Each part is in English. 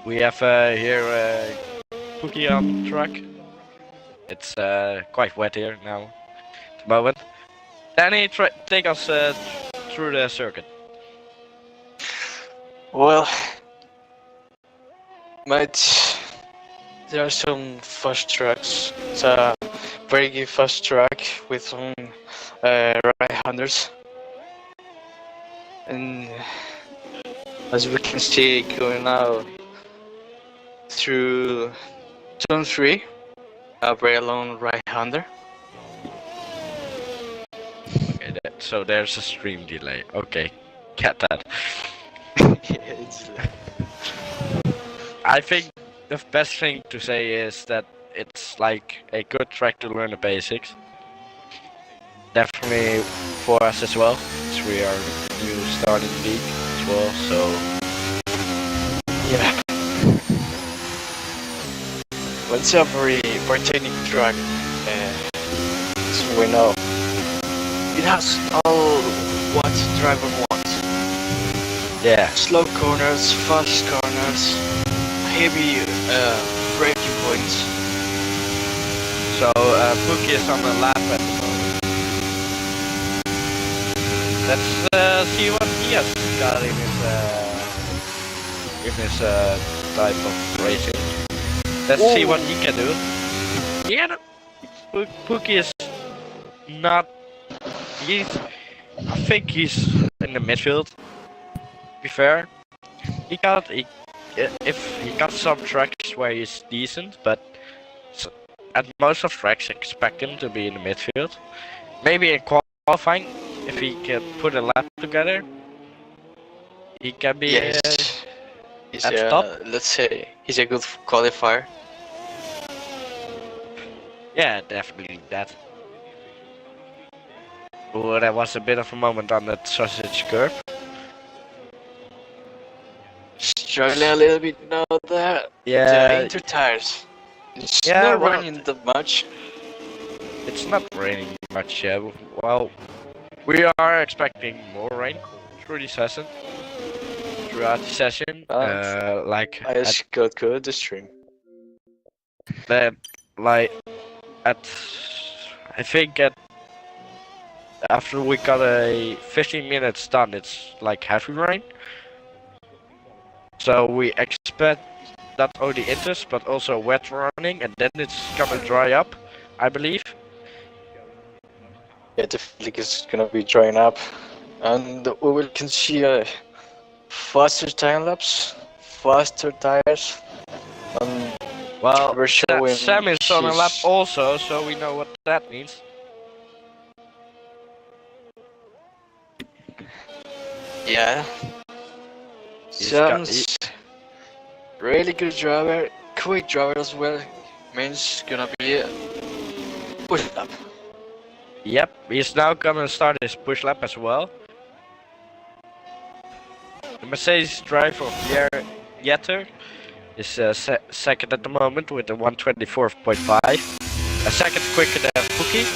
We have here Pookie on track. It's quite wet here now at the moment. Danny, take us through the circuit. Well, mate, there are some fast tracks. It's a very good fast track with some right-handers. And as we can see, going out through turn 3, a very long right-hander. Okay, so there's a stream delay. Okay, get that. Yeah, it's I think the best thing to say is that it's like a good track to learn the basics. Definitely for us as well, as we are new starting league as well, so yeah. Well, it's a very technical track, so we know it has all what the driver wants. yeah. Slow corners, fast corners, heavy braking points. So Pookie is on the lap at the moment. Let's see what he has got in his type of racing. Let's see what he can do. Yeah, Pookie is not. I think he's in the midfield. To be fair, if he got some tracks where he's decent, but at most of tracks expect him to be in the midfield. Maybe in qualifying, if he can put a lap together, he can be He's at the top. Let's say he's a good qualifier. Yeah, definitely that. Oh, that was a bit of a moment on that sausage curve. Struggling a little bit now there. Yeah. The inter tires. It's Yeah, not well, running that much. It's not raining much yet. Well, we are expecting more rain through the session. Throughout the session, like I just got good the stream. like at I think at after we got a 15 minutes done, it's like heavy rain. So we expect not only inters but also wet running, and then it's gonna dry up, I believe. Yeah, the league is gonna be drying up, and we can see a faster time lapse, faster tires. Well, we're showing Sam is on a lap also, so we know what that means. Yeah. Sam's really good driver, quick driver as well. Means gonna be a push lap. Yep, he's now gonna start his push lap as well. The Mercedes driver of Jetter is second at the moment with a 124.5. A second quicker than Pookie.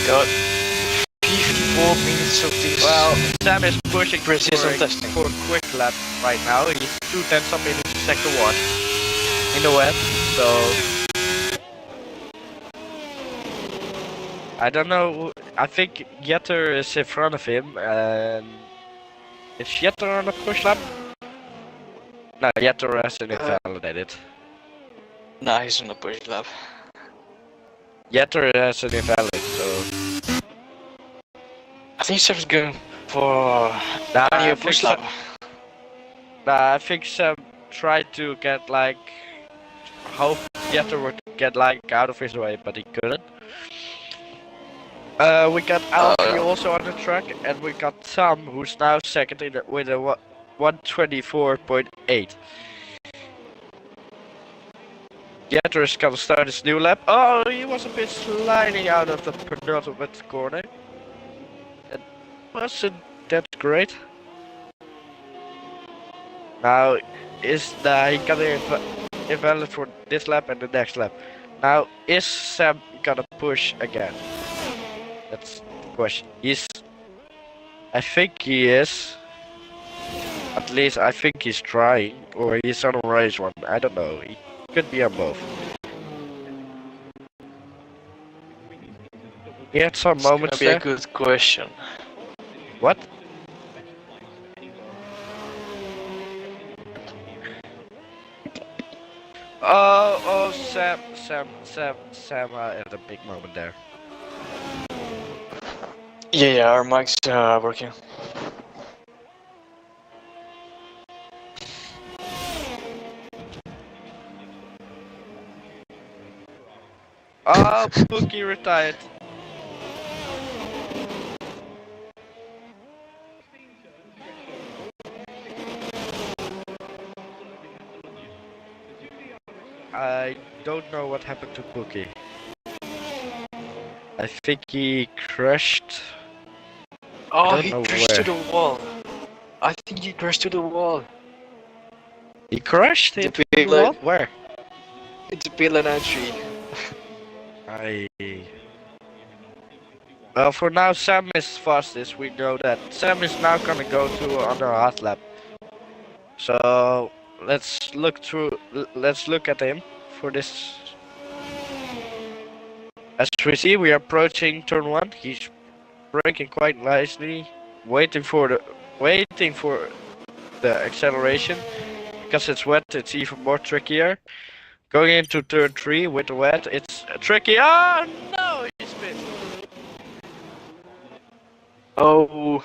Got 54 minutes of this. Well, Sam is pushing Pre Season Testing for a quick lap right now. He's 2/10 up in the sector 1 in the wet, so I don't know. I think Jetter is in front of him, and is Jetter on a push lap? No, Jetter hasn't invalidated. Nah, he's on a push lap. Jetter hasn't invalidated, so I think Sam's going for a push lap. Nah, I think Sam tried to get like hope Jetter would get like out of his way, but he couldn't. We got Alfie also on the track, and we got Tom, who's now second with a 124.8. Jetter is gonna start his new lap. Oh, he was a bit sliding out of the penultimate corner. It wasn't that great. Now, he gonna invalid for this lap and the next lap. Now, is Sam gonna push again? That's the question. I think he is. At least I think he's trying, or he's on a race one. I don't know. He could be on both. He had some It's gonna moments be there. a good question. What? Oh, Sam had a big moment there. Yeah, our mic's working. Oh, Pookie retired. I don't know what happened to Pookie. I think he crashed. Oh, don't he know crashed to where. the wall. I think he crashed to the wall. He crashed The into the pillar. wall? Where? It's a pillar entry. I. Well, for now, Sam is fastest. We know that. Sam is now gonna go to on a hot lap. So let's look through. Let's look at him for this. As we see, we are approaching turn one. He's braking quite nicely, waiting for the acceleration. Because it's wet, it's even more trickier. Going into turn 3 with the wet, it's tricky. Oh no, he's missed. Oh.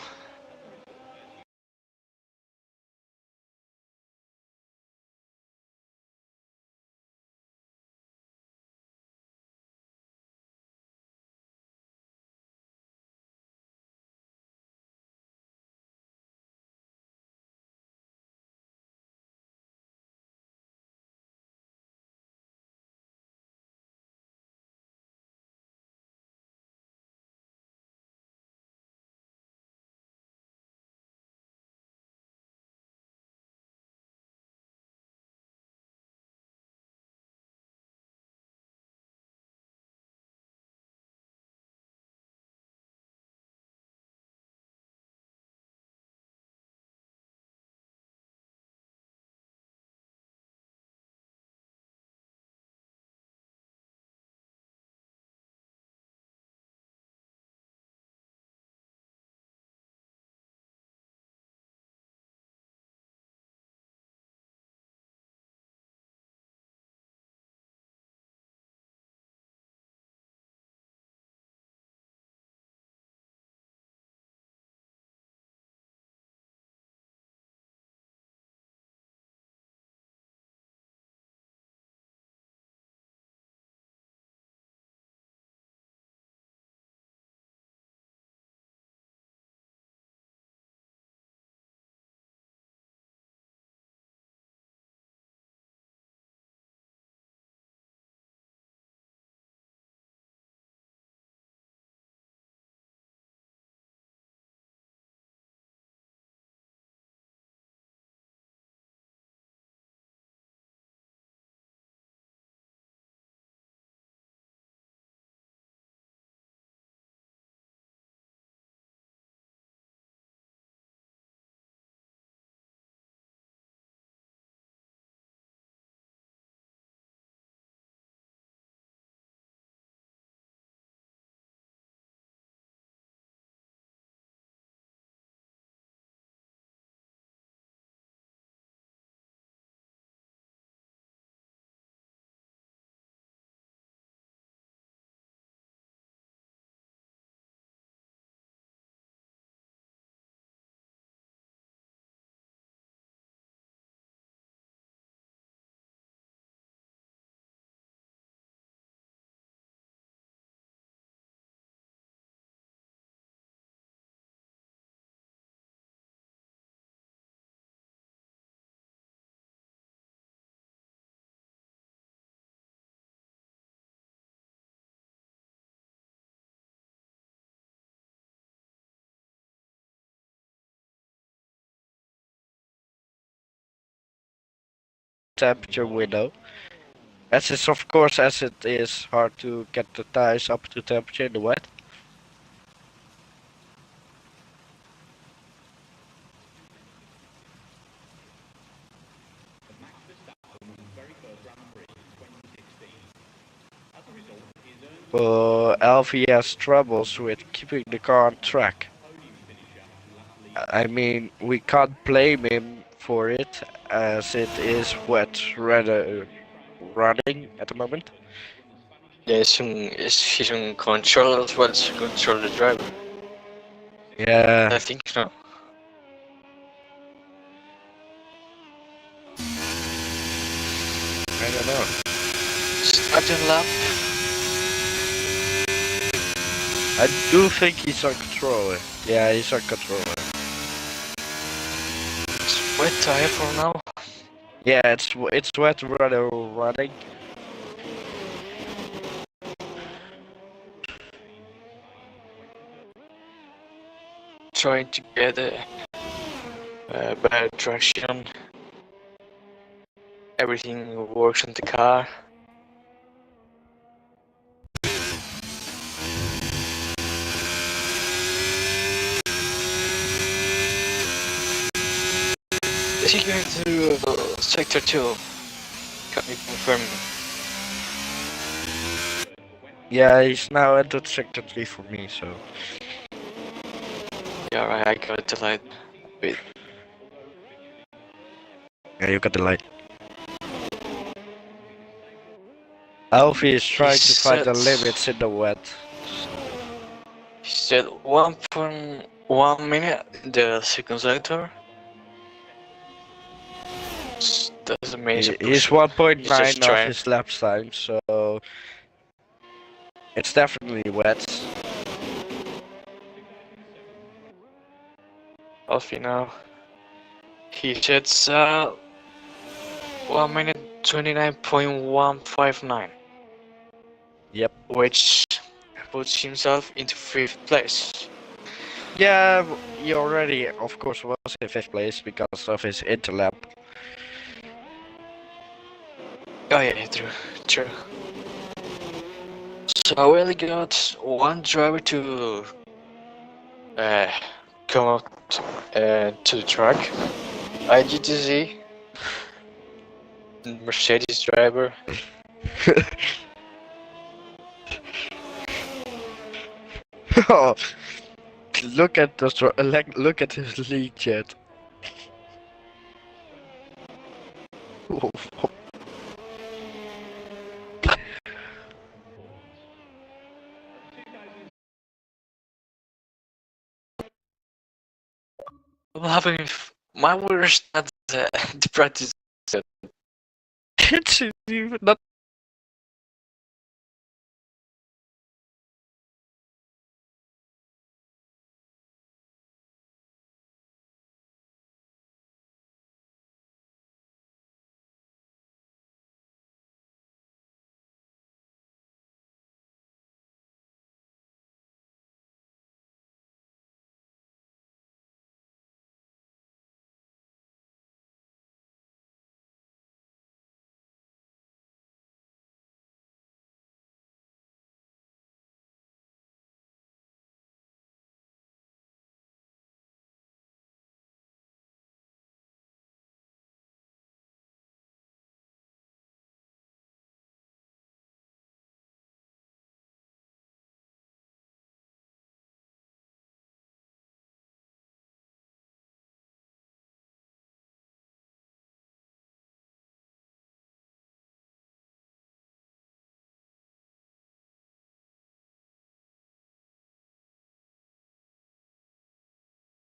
Temperature window. As it's of course as it is hard to get the tires up to temperature in the wet. Alfie has troubles with keeping the car on track. I mean, we can't blame him for it, as it is wet rather running at the moment. Yeah, he's in control as well as control the driver. Yeah, I think so. I don't know. Starting lap. I do think he's on controller. Yeah, he's on controller. It's wet tire for now. Yeah, it's wet rather running. Trying to get better traction. Everything works on the car. Is he going to sector 2? Can you confirm? Yeah, he's now entered sector 3 for me, so. Yeah, right, I got the light. Wait. Yeah, you got the light. Alfie is trying to find the limits in the wet. He said 1.1 minute in the second sector. That's amazing. He's 1.9 off trying. his lap time, so it's definitely wet. Alfie now. He sets 1 minute 29.159. Yep. Which puts himself into 5th place. Yeah, he already, of course, was in 5th place because of his interlap. Oh yeah, true. So I only got one driver to come out to the track. IGTZ, Mercedes driver. Oh, look at look at his lead chat. What will happen if my worst at the practice? It's even not.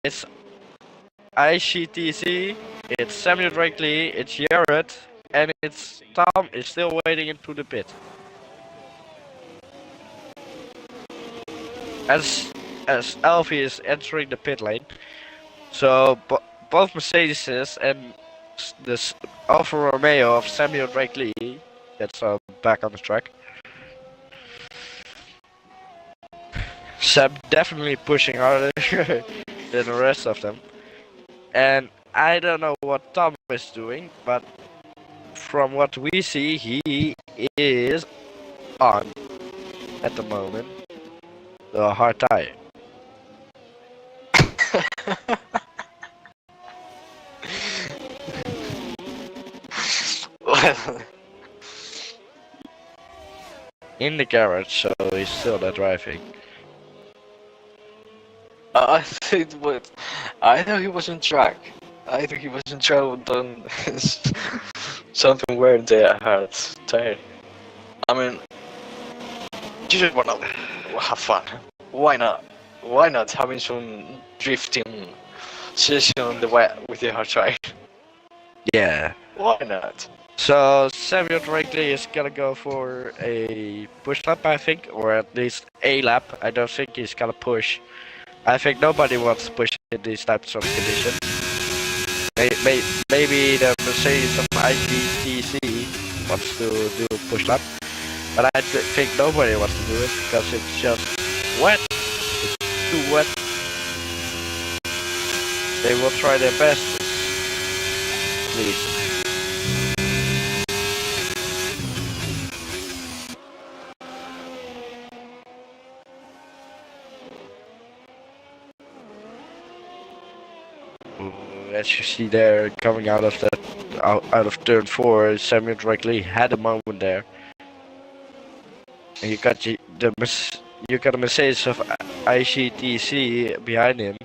It's ICTC, it's Samuel Drakely, it's Jared, and it's Tom is still waiting into the pit. As Alfie is entering the pit lane, so both Mercedes and this Alfa Romeo of Samuel Drakely, that's back on the track. Sam definitely pushing harder than the rest of them. And I don't know what Tom is doing, but from what we see, he is on at the moment the hard tire. Well, in the garage, so he's still not driving. I think what I thought he was on track. I think he was on track with done something weird there. I heard tired. I mean, you just wanna have fun. Why not? Why not having some drifting session on the way with your hard track? Yeah. Why not? So Samuel Drakely is gonna go for a push lap, I think, or at least a lap. I don't think he's gonna push. I think nobody wants to push in these types of conditions. Maybe the Mercedes of IGTC wants to do a push lap, but I think nobody wants to do it because it's just wet. It's too wet. They will try their best, at least. As you see there, coming out of that, out of turn 4, Samuel Drakely had a moment there. And you got a Mercedes of IGTC behind him.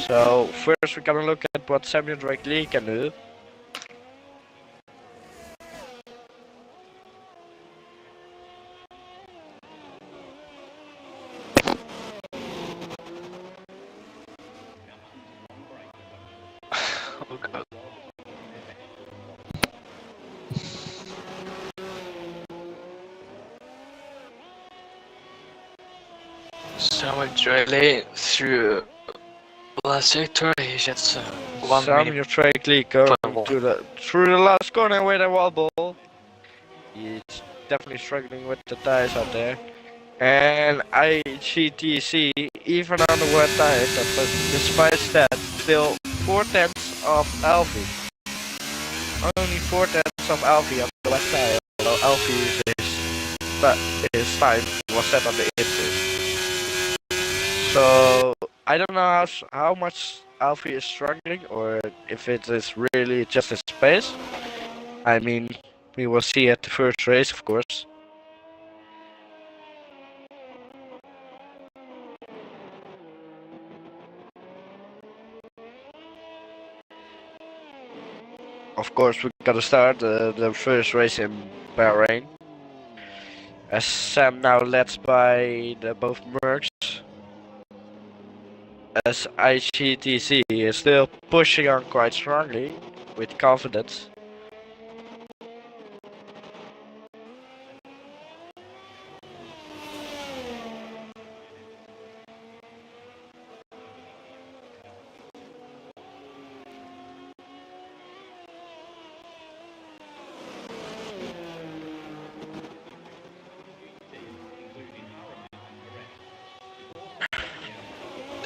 So first we're gonna look at what Samuel Drakely can do. Oh god. Someone Drakely through last sector. He gets 1 minute. Samuel Drakely going Wobble. through the last corner with a wobble. He's definitely struggling with the tires out there. And IGTC, even on the wet tires, but despite that, still 4/10 of Alfie. Only 4/10 of Alfie on the wet tire, although Alfie his time was set on the insist. So I don't know how much Alfie is struggling, or if it is really just his pace. I mean, we will see at the first race, of course. Of course, we gotta start the first race in Bahrain. As Sam now led by both Mercs. As IGTC is still pushing on quite strongly with confidence.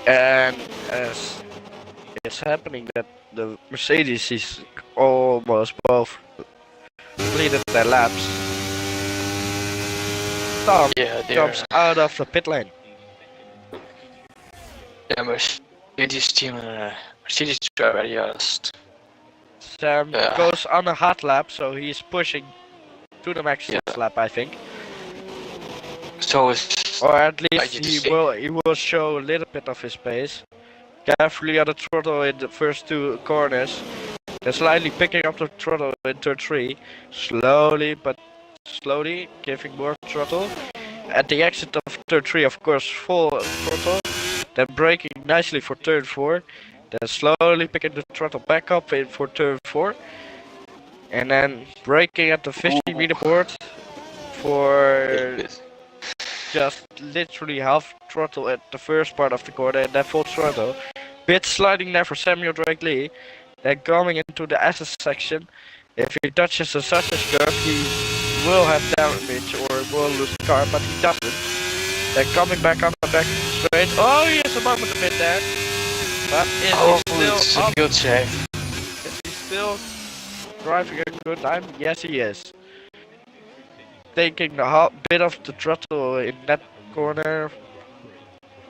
And as it's happening that the Mercedes is almost both completed their laps, Tom comes out of the pit lane. Yeah, Mercedes team, Mercedes driver just. Sam goes on a hot lap, so he's pushing to the max lap, I think. So it's, or at least he will show a little bit of his pace. Carefully on the throttle in the first 2 corners. Then slightly picking up the throttle in turn 3. Slowly giving more throttle. At the exit of turn 3, of course, full throttle. Then braking nicely for turn 4. Then slowly picking the throttle back up for turn 4. And then braking at the 50-meter board for just literally half throttle at the first part of the corner and then full throttle. Bit sliding there for Samuel Drakely. Then coming into the SS section. If he touches the success curve, he will have damage or will lose the car, but he doesn't. Then coming back on the back straight. Oh, he has a moment a bit there. But is he still up? Good save. Is he still driving a good time? Yes, he is. Taking a bit of the throttle in that corner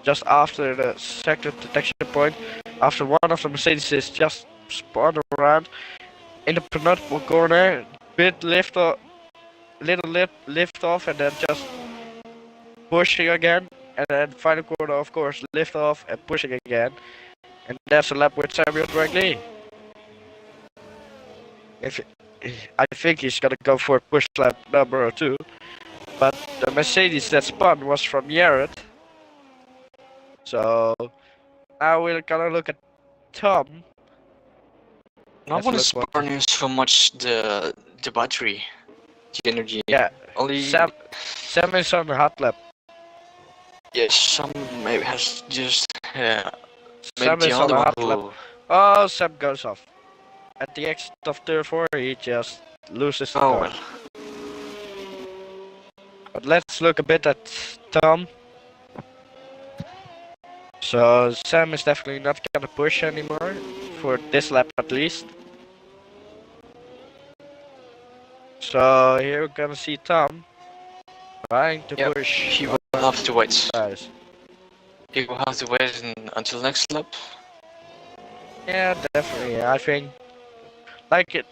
just after the second detection point, after one of the Mercedes just spun around in the penultimate corner, bit lift off, lift off, and then just pushing again, and then final corner, of course, lift off and pushing again, and that's a lap with Samuel directly. If I think he's gonna go for push lap number 2, but the Mercedes that spun was from Jared. So now we're gonna look at Tom. No one is burning so much the battery, the energy. Yeah, only Sam is on the hot lap. Yes, some maybe has just Sam maybe is the on the other hot one lap. who. Oh, Sam goes off. At the exit of turn 4, he just loses the car. Well. But let's look a bit at Tom. So Sam is definitely not gonna push anymore, for this lap at least. So here we're gonna see Tom trying to push. He will have to wait. Guys. He will have to wait until next lap. Yeah, definitely. I think, like it,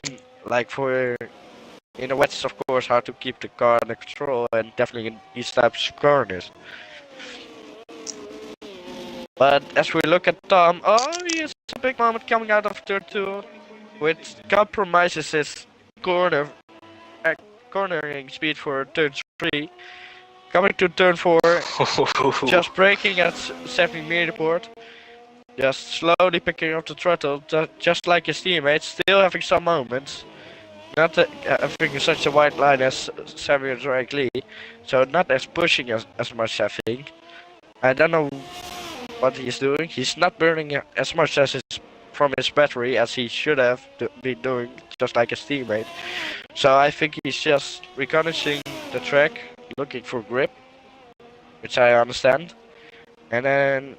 in the wets, of course, hard to keep the car under control, and definitely in these types of corners. But as we look at Tom, oh, he has a big moment coming out of turn 2, which compromises his cornering speed for turn 3. Coming to turn 4, just braking at 70-meter board, just slowly picking up the throttle, just like his teammates, still having some moments. Not having such a wide line as Samuel Drake, so not as pushing as much, I think. I don't know what he's doing. He's not burning as much as from his battery as he should have been doing, just like his teammate. So I think he's just reconnaissing the track, looking for grip, which I understand. And then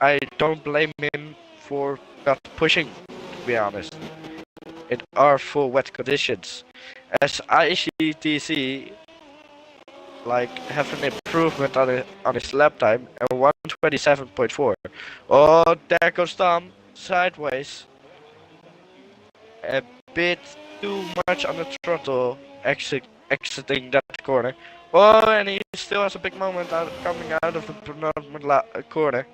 I don't blame him for not pushing, to be honest. It are full wet conditions. As ICTC have an improvement on his lap time and 127.4. Oh, there goes Tom sideways. A bit too much on the throttle exiting that corner. Oh, and he still has a big moment coming out of the penultimate corner.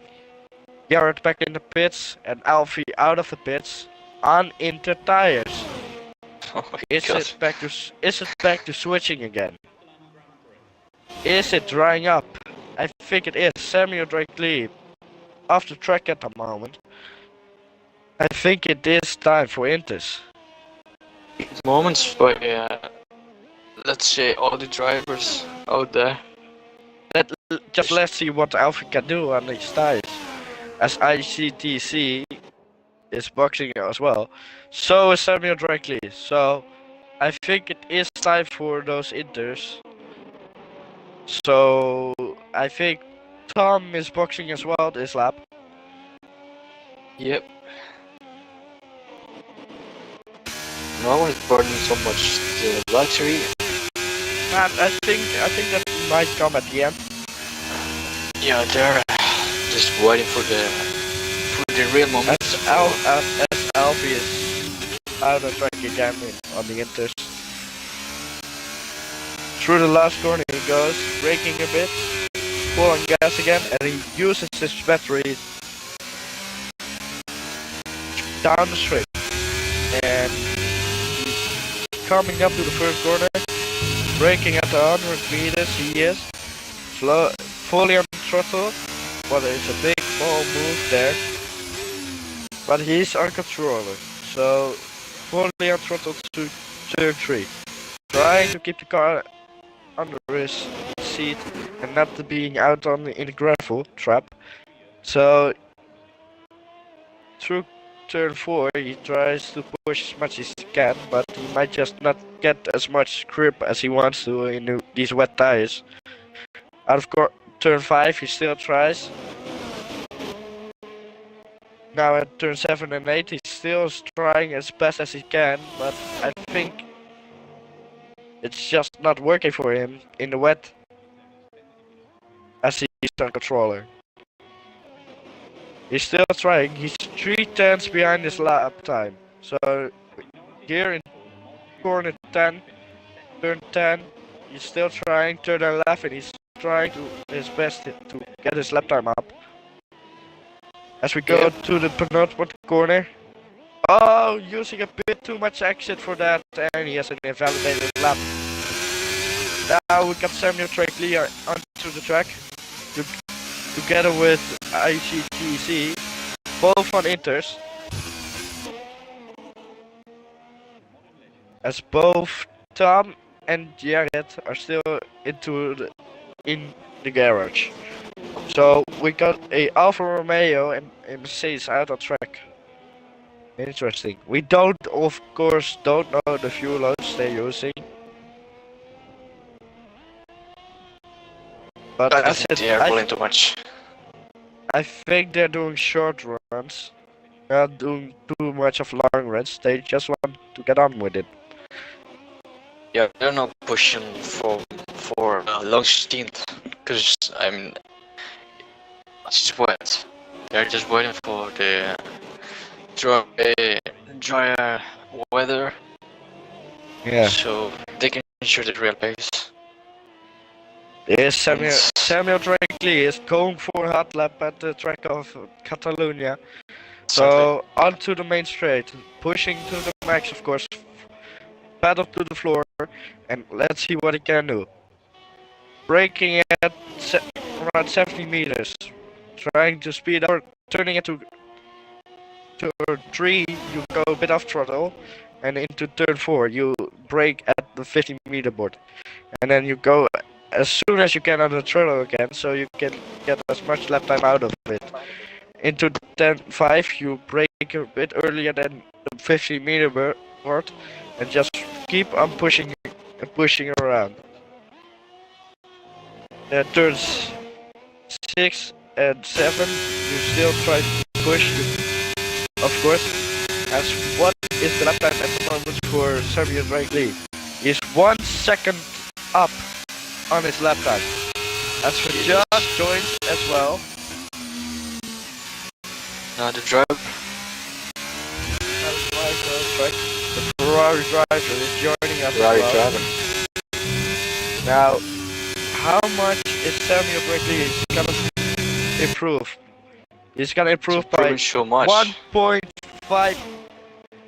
Garrett back in the pits and Alfie out of the pits on inter tires. Oh my Is God. it back to switching again? Is it drying up? I think it is. Samuel Drake Lee off the track at the moment. I think it is time for Inters. Moments by let's say all the drivers out there. Let's see what Alfie can do on these tires. As ICTC is boxing as well. So is Samuel Drake Lee. So I think it is time for those Inters. So I think Tom is boxing as well this lap. Yep. No one is burning so much the battery. I think that might come at the end. Yeah, they're just waiting for the real moment. As Alfie is out of track again on the Inters. Through the last corner he goes, braking a bit, full on gas again, and he uses his battery down the straight. And he's coming up to the first corner, braking at the 100 meters, he is fully on the throttle, but it's a big ball move there. But he's on controller, so fully on throttle to turn 3. Trying to keep the car under his seat and not being out in the gravel trap. So through turn 4 he tries to push as much as he can, but he might just not get as much grip as he wants to in these wet tires. Out of turn 5 he still tries. Now at turn 7 and 8 he's still trying as best as he can, but I think it's just not working for him in the wet as he's on controller. He's still trying. He's 3 tenths behind his lap time. So here in corner 10, turn 10. He's still trying, turn 11. He's trying to his best to get his lap time up. As we go to the penultimate corner. Oh, using a bit too much exit for that, and he has an invalidated lap. Now we got Samuel Trackley onto the track, together with IGTC, both on inters. As both Tom and Jared are still in the garage. So we got a Alfa Romeo and a Mercedes out on track. Interesting. We of course don't know the fuel loads they're using. But I think they are pulling too much. I think they're doing short runs. Not doing too much of long runs. They just want to get on with it. Yeah, they're not pushing for a long stint, because I mean, it's wet. They're just waiting for the drier weather. Yeah. So they can ensure the real pace. Yes, Samuel Trackley is going for a hot lap at the track of Catalonia. So onto the main straight, pushing to the max, of course. Pedal to the floor, and let's see what he can do. Braking at around 70 meters, trying to speed up, turning into turn 3, you go a bit off throttle, and into turn 4, you brake at the 50-meter board, and then you go as soon as you can on the throttle again, so you can get as much lap time out of it. Into 10.5, you brake a bit earlier than the 50-meter board, and just keep on pushing and pushing around. Turns 6 and 7, you still try to push, of course. As what is the lap time at the moment for Samuel Trackley? He's 1 second up on his lap time. As for just joins as well. Now the drive. The Ferrari driver is joining us as well. Now, how much is Samuel Trackley gonna improve? He's gonna improve by so much. 1.5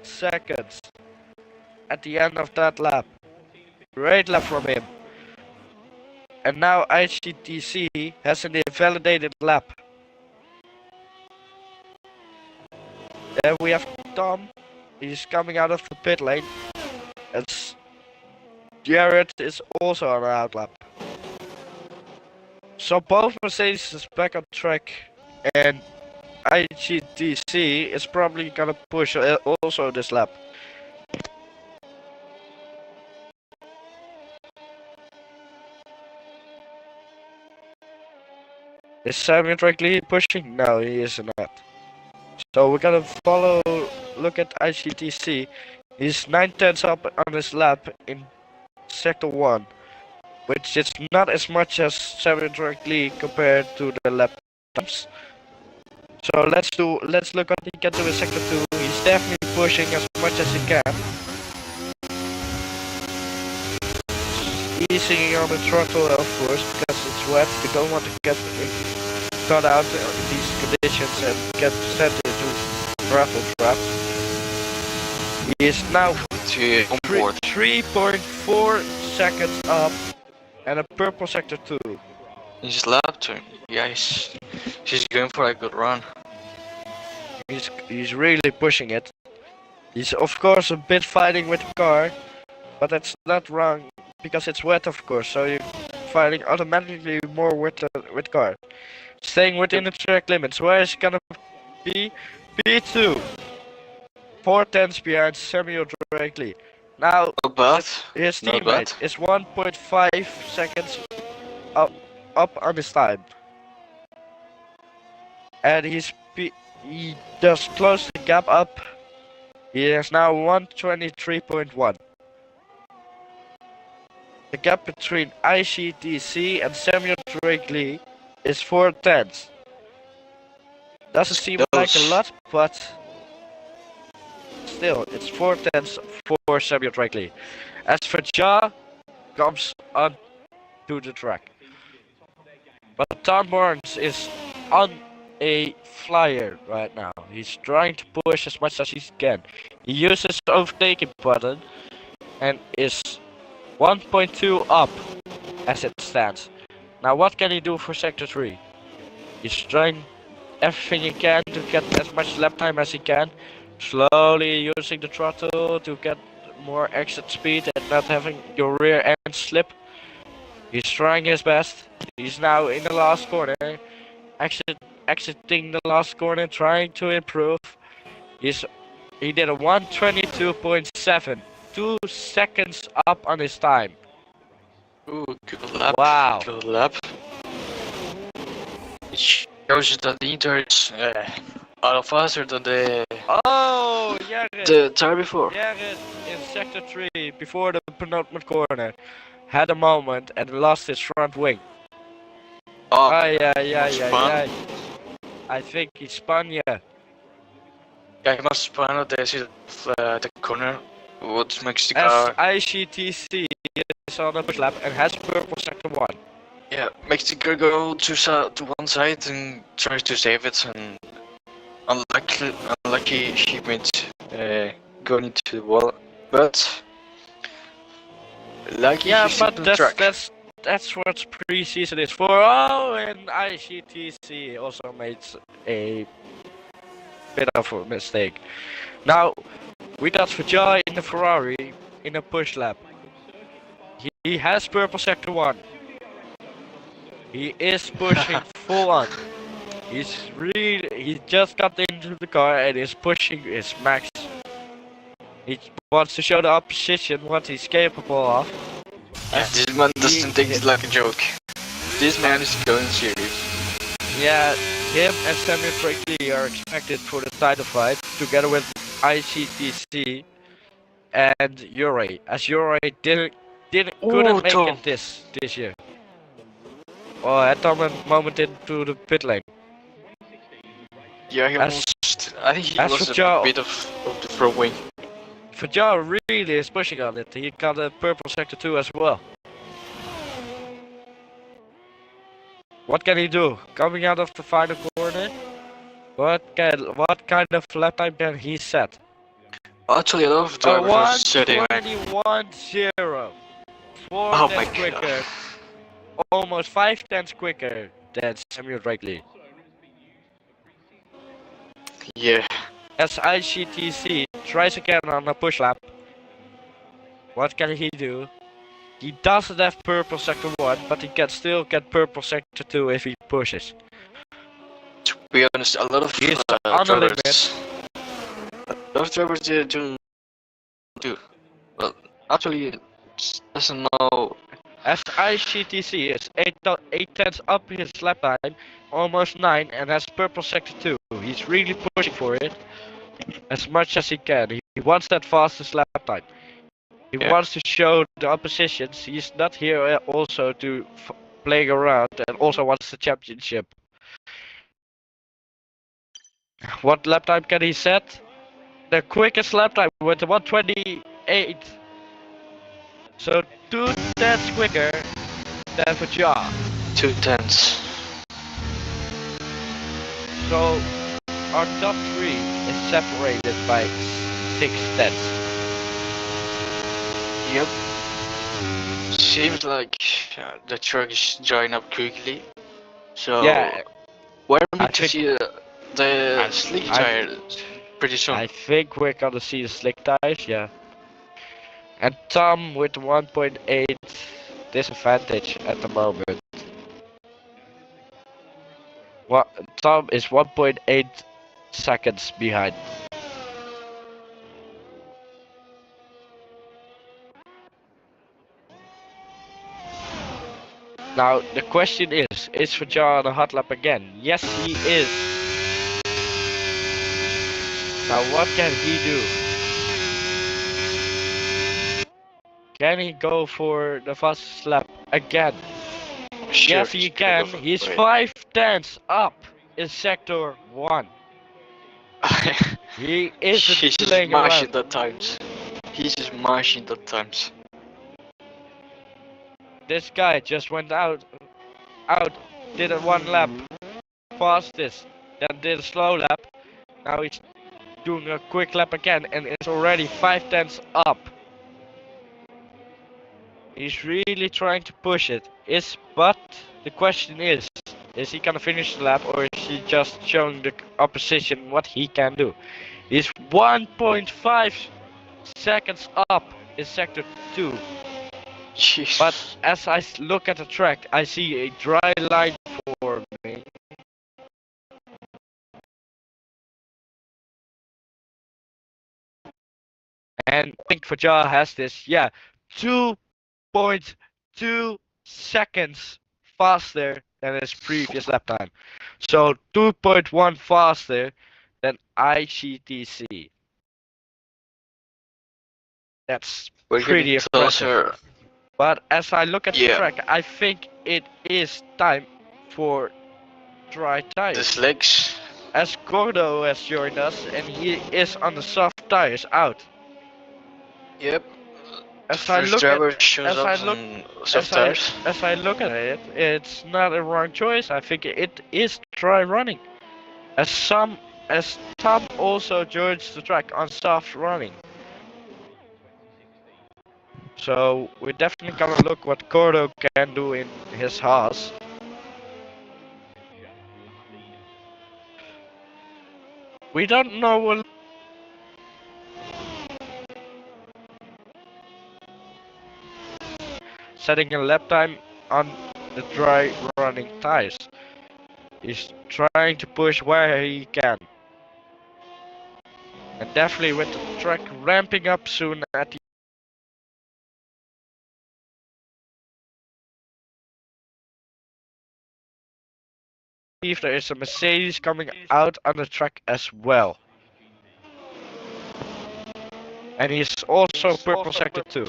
seconds at the end of that lap. Great lap from him. And now IGTC has an invalidated lap. Then we have Tom. He's coming out of the pit lane. As Jared is also on an out lap. So both Mercedes is back on track, and IGTC is probably gonna push also this lap. Is Samuel Trackley pushing? No, he is not. So we're gonna look at IGTC. He's 9/10 up on his lap in sector 1, which is not as much as Samuel Trackley compared to the lap times. So let's look what he can do in sector 2. He's definitely pushing as much as he can. Easing on the throttle, of course, because it's wet. You don't want to get caught out in these conditions and get sent into throttle trap. He is now 3.4 seconds up and a purple sector 2. His lap turn. Yeah, he's going for a good run. He's really pushing it. He's of course a bit fighting with the car, but that's not wrong because it's wet, of course. So you're fighting automatically more with car. Staying within the track limits. Where is he gonna be? P2. 4/10 behind Samuel Trackley. Now his teammate is 1.5 seconds up on his time. And he just closed the gap up. He is now 1:23.1. The gap between IGTC and Samuel Trackley is 4/10. Doesn't seem like a lot, but still, it's 4 tenths for Samuel Drakely. As for Ja, comes on to the track. But Tom Barnes is on a flyer right now. He's trying to push as much as he can. He uses the overtaking button and is 1.2 up as it stands. Now what can he do for Sector 3? He's trying everything he can to get as much lap time as he can. Slowly using the throttle to get more exit speed and not having your rear end slip. He's trying his best. He's now in the last corner. Exiting the last corner, trying to improve. He did a 122.7. 2 seconds up on his time. Ooh, good lap. Wow. Good lap. It shows you that the Inter is a lot faster than the tire before. Jared in Sector 3 before the penultimate corner had a moment and lost his front wing. Oh, yeah. I think he spun, yeah. Yeah, he must spun out the corner. What makes the car... As ICTC is on a push lap and has purple Sector 1. Yeah, makes the car go to one side and tries to save it, and unlucky he went going into the wall, but lucky he's on the track. That's what pre-season is for. Oh, and ICTC also made a bit of a mistake. Now, we got Vajay in the Ferrari in a push lap. He has purple Sector 1. He is pushing full on. He just got into the car and is pushing his max. He wants to show the opposition what he's capable of. Yeah, this man doesn't take it like a joke. This man is going serious. Yeah, him and Samuel Drakely are expected for the title fight, together with ICTC and Uri. As Uri couldn't make it this year. Oh, at the moment into the pit lane. Yeah, I think he was a bit of the front wing. Vajay really is pushing on it. He got a purple Sector 2 as well. What can he do? Coming out of the final corner? What kind of lap time can he set? Actually, a lot of drivers are setting 1:21.0. 4 oh tenths quicker. Almost 5 tenths quicker than Samuel Drakely. Yeah. As ICTC tries again on a push lap. What can he do? He doesn't have purple Sector 1, but he can still get purple Sector 2 if he pushes. To be honest, a lot of drivers do. Well, actually, doesn't know. As ICTC is 8 tenths up his lap time, almost 9, and has purple Sector 2. He's really pushing for it as much as he can. He wants that fastest lap time. He wants to show the oppositions he's not here also to play around, and also wants the championship. What lap time can he set? The quickest lap time with 1:28. So 2 tenths quicker than Vajay. 2 tenths. So our top 3 is separated by 6 tenths. Yep. Seems like the truck is drying up quickly. So yeah, we're going to see the slick tire pretty soon. I think we're gonna see the slick tires, yeah. And Tom with 1.8 disadvantage at the moment. Tom is 1.8 seconds behind. Now the question is Vajay on a hot lap again? Yes, he is. Now what can he do? Can he go for the fastest lap again? Sure, yes, he can. He's 5 tenths up in Sector 1. He He's isn't just playing mashing around. at times. He's just mashing at times. This guy just went out, did a one lap fastest, then did a slow lap. Now he's doing a quick lap again and it's already 5 tenths up. He's really trying to push it. But the question is he gonna finish the lap or is he just showing the opposition what he can do? He's 1.5 seconds up in sector 2. But Jeez. as I look at the track, I see a dry line forming. And I think Fajar has this, yeah, 2.2 seconds faster than his previous lap time. So 2.1 faster than ICTC. That's We're getting pretty impressive. closer. But as I look at the Yeah. track, I think it is time for dry The tires. slicks. As Gordo has joined us and he is on the soft tires out. Yep. The As I first look at driver shows as I up look on as soft I tires. as I look at it, it's not a wrong choice. I think it is dry running. As Tom also joins the track on soft running. So we're definitely gonna look what Gordo can do in his Haas. We don't know what setting a lap time on the dry running tires. He's trying to push where he can. And definitely with the track ramping up soon at the if there is a Mercedes coming out on the track as well. And he's also purple sector 2.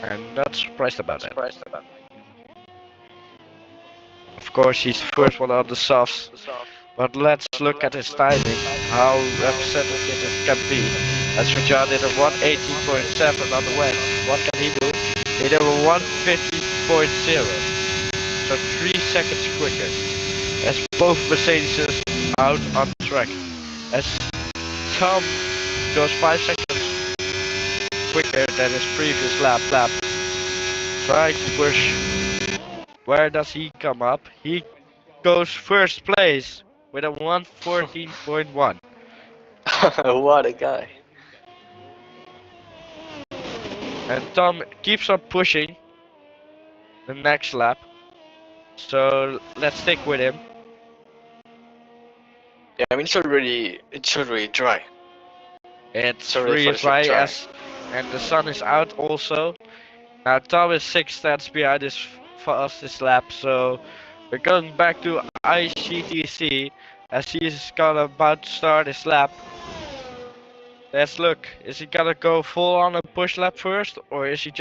I'm not surprised about that. Of course he's the first one on the softs. But let's look at his timing, how representative it can be. As Fajar did a 118.7 on the wet, what can he do? He did a 150.0. So 3 seconds quicker. As both Mercedes out on track. As Tom goes 5 seconds quicker than his previous lap. Trying to push. Where does he come up? He goes first place with a 114.1. What a guy. And Tom keeps on pushing the next lap. So let's stick with him. Yeah, I mean it's already dry. It's Sorry really for the dry dry. and the sun is out also. Now Tom is 6 stats behind his fastest lap, so we're going back to ICTC as he's about to start his lap. Let's look, is he gonna go full on a push lap first or is he just